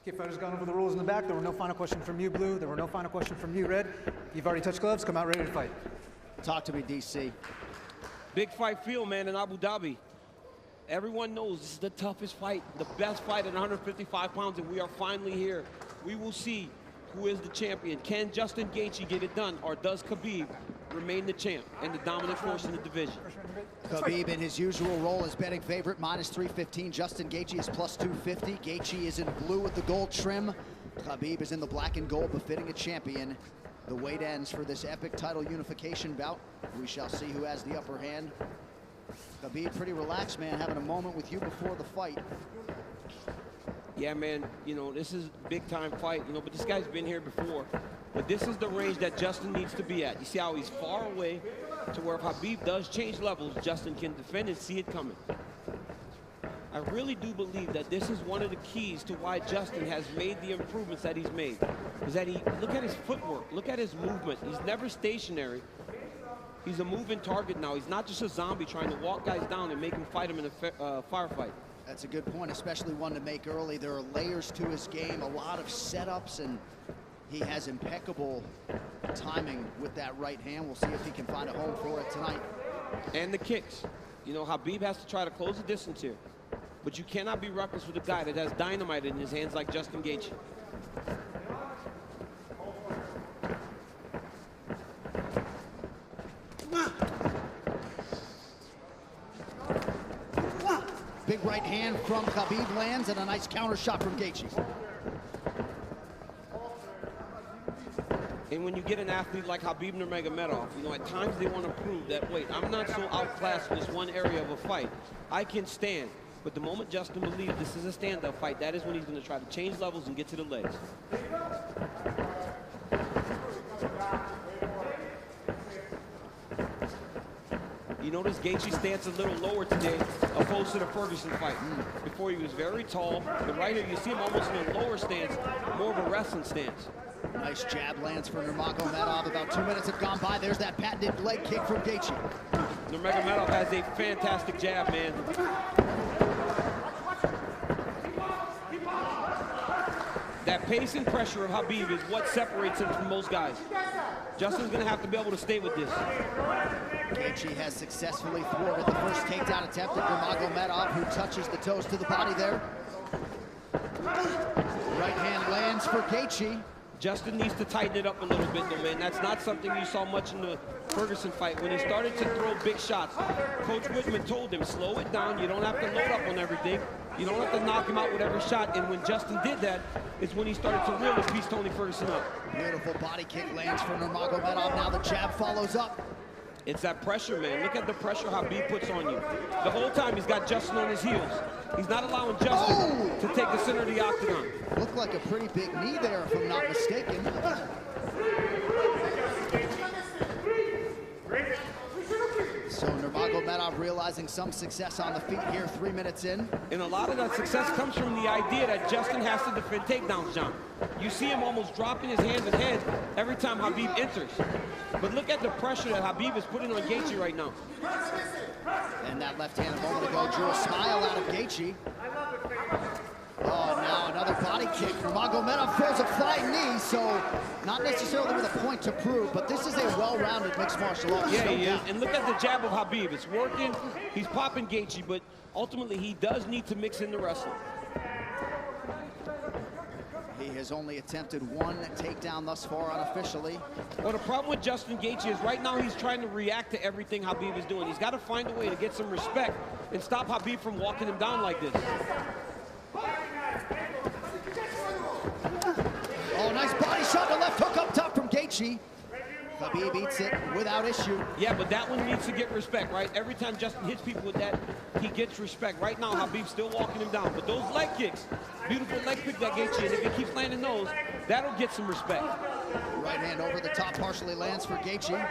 Okay, fighters gone over the rules in the back. There were no final questions from you, Blue. There were no final questions from you, Red. You've already touched gloves. Come out ready to fight. Talk to me, DC. Big fight field, man, in Abu Dhabi. Everyone knows this is the toughest fight, the best fight at 155 pounds, and we are finally here. We will see who is the champion. Can Justin Gaethje get it done, or does Khabib remain the champ and the dominant force in the division? Khabib in his usual role as betting favorite, -315. Justin Gaethje is +250. Gaethje is in blue with the gold trim. Khabib is in the black and gold, befitting a champion. The wait ends for this epic title unification bout. We shall see who has the upper hand. Khabib pretty relaxed, man, having a moment with you before the fight. Yeah, man, you know, this is a big-time fight, you know, but this guy's been here before. But this is the range that Justin needs to be at. You see how he's far away to where if Khabib does change levels, Justin can defend and see it coming. I really do believe that this is one of the keys to why Justin has made the improvements that he's made. Is that look at his footwork, look at his movement. He's never stationary. He's a moving target now. He's not just a zombie trying to walk guys down and make them fight him in a firefight. That's a good point, especially one to make early. There are layers to his game, a lot of setups, and he has impeccable timing with that right hand. We'll see if he can find a home for it tonight. And the kicks. You know, Khabib has to try to close the distance here. But you cannot be reckless with a guy that has dynamite in his hands like Justin Gaethje. Big right hand from Khabib lands, and a nice counter shot from Gaethje. And when you get an athlete like Khabib Nurmagomedov, you know, at times they want to prove that, wait, I'm not so outclassed in this one area of a fight. I can stand. But the moment Justin believes this is a stand-up fight, that is when he's going to try to change levels and get to the legs. You notice Gaethje's stance a little lower today, opposed to the Ferguson fight. Before he was very tall, but right here you see him almost in a lower stance, more of a wrestling stance. Nice jab lands for Nurmagomedov. About 2 minutes have gone by. There's that patented leg kick from Gaethje. Nurmagomedov has a fantastic jab, man. That pace and pressure of Khabib is what separates him from most guys. Justin's going to have to be able to stay with this. Gaethje has successfully thwarted the first takedown attempt of Nurmagomedov, who touches the toes to the body there. Right hand lands for Gaethje. Justin needs to tighten it up a little bit, though, man. That's not something you saw much in the Ferguson fight. When he started to throw big shots, Coach Whitman told him, slow it down. You don't have to load up on everything. You don't have to knock him out with every shot. And when Justin did that, is when he started to really piece Tony Ferguson up. Beautiful body kick lands for Nurmagomedov. Now the jab follows up. It's that pressure, man. Look at the pressure Khabib puts on you. The whole time he's got Justin on his heels. He's not allowing Justin to take the center of the octagon. Looked like a pretty big knee there, if I'm not mistaken. So Nurmagomedov realizing some success on the feet here, 3 minutes in. And a lot of that success comes from the idea that Justin has to defend takedowns, John. You see him almost dropping his hands and head every time Khabib enters. But look at the pressure that Khabib is putting on Gaethje right now. And that left hand a moment ago drew a smile out of Gaethje. Oh, now another body kick. Nurmagomedov throws a flying knee, so not necessarily with a point to prove, but this is a well-rounded mixed martial arts. Yeah, he is. And look at the jab of Khabib. It's working. He's popping Gaethje, but ultimately he does need to mix in the wrestling. He has only attempted one takedown thus far unofficially. Well, the problem with Justin Gaethje is right now he's trying to react to everything Khabib is doing. He's got to find a way to get some respect and stop Khabib from walking him down like this. Oh, nice body shot, the left hook up top from Gaethje. Khabib eats it without issue. Yeah, but that one needs to get respect, right? Every time Justin hits people with that, he gets respect. Right now, Khabib's still walking him down. But those leg kicks, beautiful leg kick that Gaethje, and if he keeps landing those, that'll get some respect. Right hand over the top partially lands for Gaethje.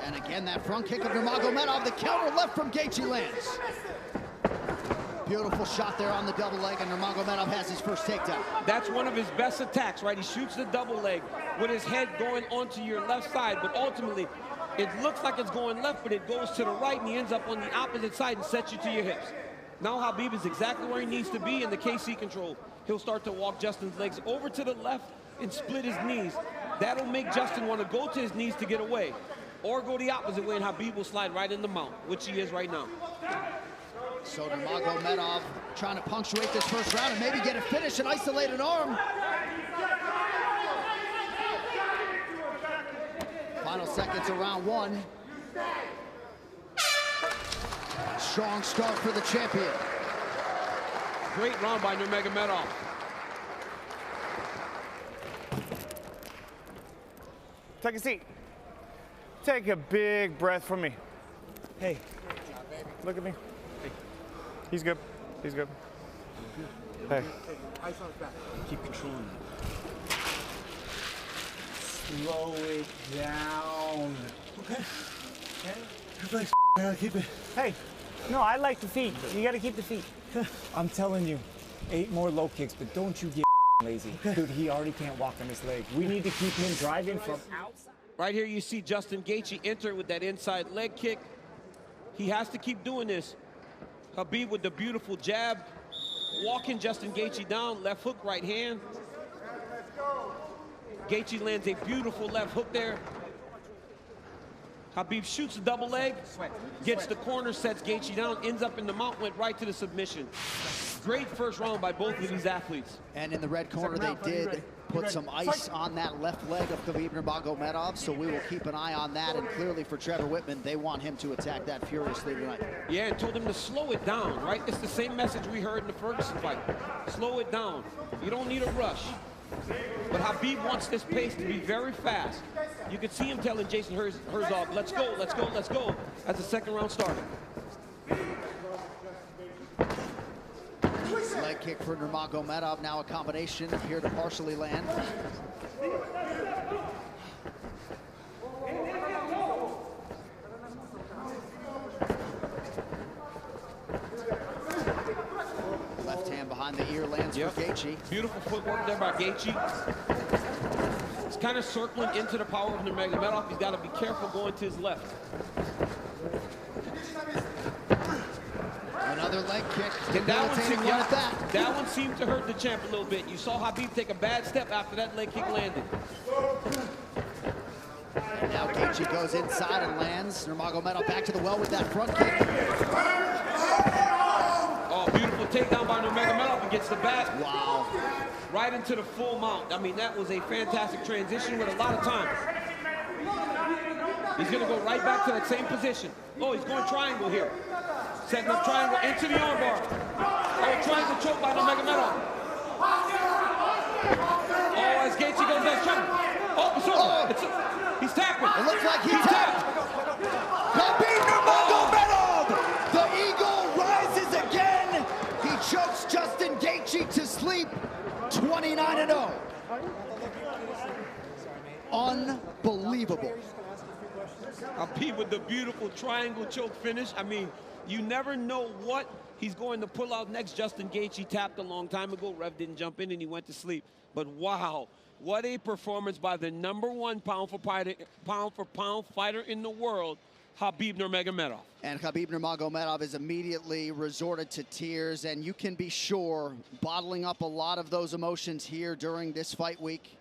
And again, that front kick of Nurmagomedov, the counter left from Gaethje lands. Beautiful shot there on the double leg, and Nurmagomedov has his first takedown. That's one of his best attacks, right? He shoots the double leg with his head going onto your left side, but ultimately, It looks like it's going left, but it goes to the right, and he ends up on the opposite side and sets you to your hips. Now Khabib is exactly where he needs to be in the KC control. He'll start to walk Justin's legs over to the left and split his knees. That'll make Justin want to go to his knees to get away, or go the opposite way, and Khabib will slide right in the mount, which he is right now. So Nurmagomedov trying to punctuate this first round and maybe get a finish, an isolated arm. Final seconds of round one. Strong start for the champion. Great round by Nurmagomedov. Take a seat. Take a big breath from me. Hey, look at me. Hey. He's good. He's good. Hey. Ice on his back. Keep controlling it. Slow it down. Okay. Relax, gotta keep it. Hey. No, I like the feet. You gotta keep the feet. I'm telling you, 8 more low kicks, but don't you get lazy. Dude, he already can't walk on his leg. We need to keep him driving from outside. Right here you see Justin Gaethje enter with that inside leg kick. He has to keep doing this. Khabib with the beautiful jab, walking Justin Gaethje down, left hook, right hand. Gaethje lands a beautiful left hook there. Khabib shoots a double leg, gets the corner, sets Gaethje down, ends up in the mount, went right to the submission. Great first round by both of these athletes. And in the red corner, they did put some ice on that left leg of Khabib Nurmagomedov, so we will keep an eye on that. And clearly for Trevor Whitman, they want him to attack that furiously tonight. Yeah, and told him to slow it down, right? It's the same message we heard in the Ferguson fight. Slow it down. You don't need a rush. But Khabib wants this pace to be very fast. You could see him telling Jason Herzog, let's go, let's go, let's go, as the second round started. Leg kick for Nurmagomedov, now a combination, appear to partially land. Left hand behind the ear lands for Gaethje. Beautiful footwork there by Gaethje. He's kind of circling into the power of Nurmagomedov. He's got to be careful going to his left. Another leg kick. And that one that seemed to hurt the champ a little bit. You saw Khabib take a bad step after that leg kick landed. And now Gaethje goes inside and lands. Nurmagomedov back to the well with that front kick. Oh, beautiful takedown by Nurmagomedov against the back. Wow. Right into the full mount. I mean, that was a fantastic transition with a lot of time. He's going to go right back to that same position. Oh, he's going triangle here. Setting up triangle into the armbar. Oh, triangle choke by Nurmagomedov. Oh, as Gaethje goes down triangle. Oh, it's over. He's tapping. It looks like he's tapped. Khabib Nurmagomedov! The eagle rises again. He chokes Justin Gaethje to sleep. 29-0. Unbelievable. Khabib with the beautiful triangle choke finish. I mean, you never know what he's going to pull out next. Justin Gaethje tapped a long time ago. Rev didn't jump in and he went to sleep. But wow, what a performance by the #1 pound for pound fighter in the world, Khabib Nurmagomedov. And Khabib Nurmagomedov is immediately resorted to tears, and you can be sure bottling up a lot of those emotions here during this fight week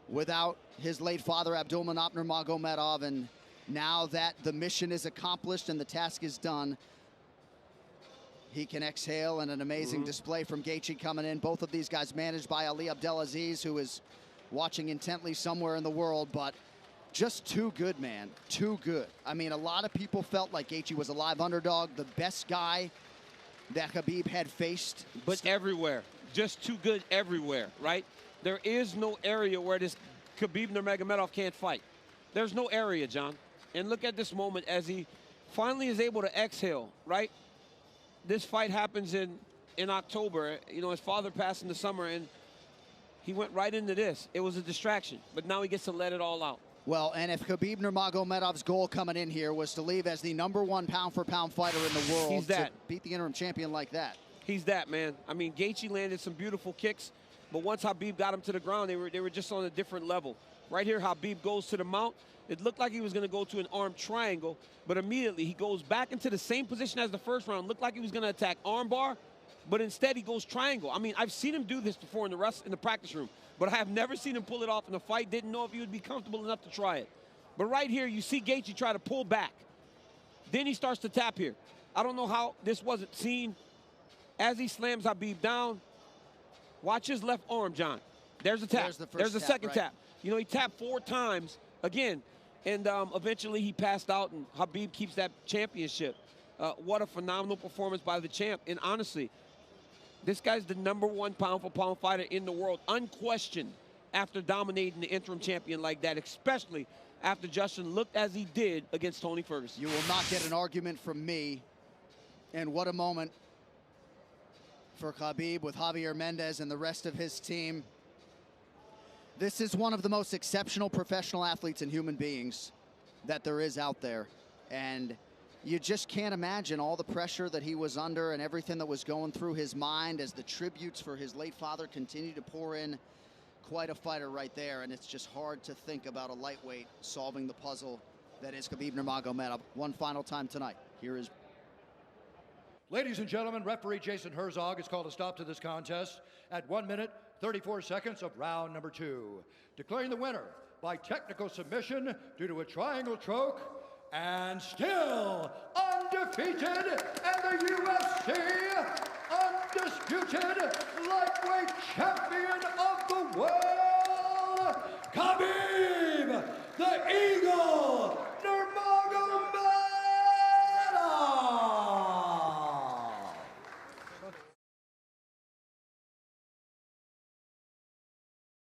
without his late father, Abdulmanap Nurmagomedov. And now that the mission is accomplished and the task is done, he can exhale, and an amazing display from Gaethje coming in. Both of these guys managed by Ali Abdelaziz, who is watching intently somewhere in the world, but just too good, man, too good. I mean, a lot of people felt like Gaethje was a live underdog, the best guy that Khabib had faced. But everywhere, just too good everywhere, right? There is no area where this Khabib Nurmagomedov can't fight. There's no area, John. And look at this moment as he finally is able to exhale, right? This fight happens in October. You know, his father passed in the summer, and he went right into this. It was a distraction, but now he gets to let it all out. Well, and if Khabib Nurmagomedov's goal coming in here was to leave as the #1 pound-for-pound fighter in the world, he's that. to beat the interim champion like that. He's that, man. I mean, Gaethje landed some beautiful kicks, but once Khabib got him to the ground, they were just on a different level. Right here, Khabib goes to the mount. It looked like he was going to go to an arm triangle, but immediately he goes back into the same position as the first round. Looked like he was going to attack arm bar, but instead he goes triangle. I mean, I've seen him do this before in the practice room, but I have never seen him pull it off in a fight. Didn't know if he would be comfortable enough to try it. But right here, you see Gaethje try to pull back. Then he starts to tap here. I don't know how this wasn't seen. As he slams Khabib down, watch his left arm, John. There's a tap. There's the second tap. You know, he tapped 4 times again, and eventually he passed out, and Khabib keeps that championship. What a phenomenal performance by the champ. And honestly, this guy's the #1 pound-for-pound fighter in the world, unquestioned, after dominating the interim champion like that, especially after Justin looked as he did against Tony Ferguson. You will not get an argument from me. And what a moment for Khabib with Javier Mendez and the rest of his team. This is one of the most exceptional professional athletes and human beings that there is out there. And you just can't imagine all the pressure that he was under and everything that was going through his mind as the tributes for his late father continue to pour in. Quite a fighter right there, and it's just hard to think about a lightweight solving the puzzle that is Khabib Nurmagomedov. One final time tonight. Here is... Ladies and gentlemen, referee Jason Herzog has called a stop to this contest at 1 minute, 34 seconds of round number 2. Declaring the winner by technical submission due to a triangle choke, and still undefeated, and the UFC undisputed lightweight champion of the world, Khabib, the Eagle